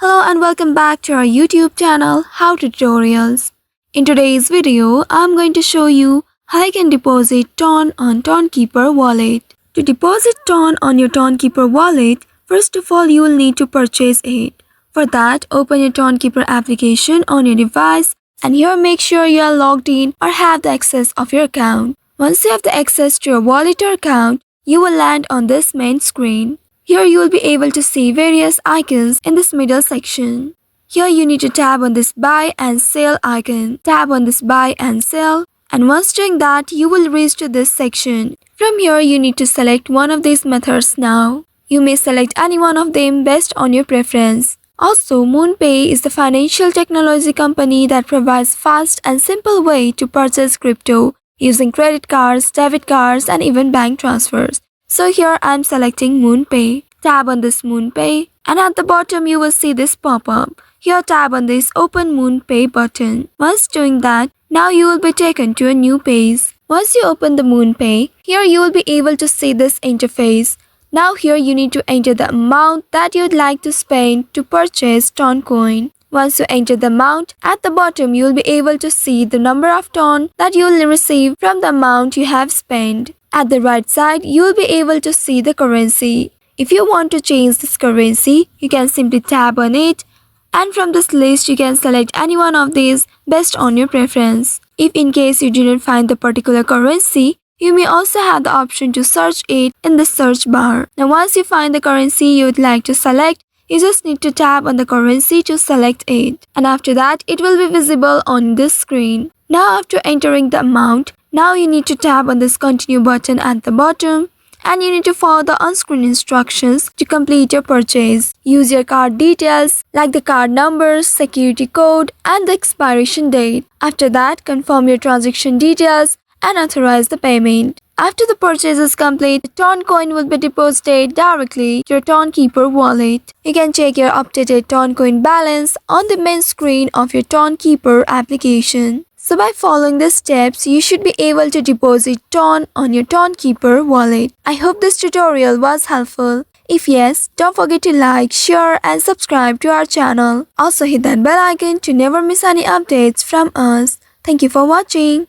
Hello and welcome back to our YouTube channel, How Tutorials. In today's video, I'm going to show you how you can deposit Ton on Tonkeeper wallet. To deposit Ton on your Tonkeeper wallet, first of all you will need to purchase it. For that, open your Tonkeeper application on your device and here make sure you are logged in or have the access of your account. Once you have the access to your wallet or account, you will land on this main screen. Here you will be able to see various icons in this middle section. Here you need to tap on this buy and sell icon. Tap on this buy and sell, and once doing that you will reach to this section. From here you need to select one of these methods now. You may select any one of them based on your preference. Also, MoonPay is the financial technology company that provides fast and simple way to purchase crypto using credit cards, debit cards and even bank transfers. So here I am selecting MoonPay. Tap on this MoonPay and at the bottom you will see this pop-up. Here tap on this Open MoonPay button. Once doing that, now you will be taken to a new page. Once you open the MoonPay, here you will be able to see this interface. Now here you need to enter the amount that you would like to spend to purchase Ton coin. Once you enter the amount, at the bottom you will be able to see the number of Ton that you will receive from the amount you have spent. At the right side, you will be able to see the currency. If you want to change this currency, you can simply tap on it and from this list you can select any one of these based on your preference. If in case you didn't find the particular currency, you may also have the option to search it in the search bar. Now once you find the currency you would like to select, you just need to tap on the currency to select it. And after that, it will be visible on this screen. Now after entering the amount, now you need to tap on this continue button at the bottom and you need to follow the on-screen instructions to complete your purchase. Use your card details like the card numbers, security code and the expiration date. After that, confirm your transaction details and authorize the payment. After the purchase is complete, the Ton coin will be deposited directly to your Tonkeeper wallet. You can check your updated Ton coin balance on the main screen of your Tonkeeper application. So by following the steps, you should be able to deposit Ton on your Tonkeeper wallet. I hope this tutorial was helpful. If yes, don't forget to like, share and subscribe to our channel. Also hit that bell icon to never miss any updates from us. Thank you for watching.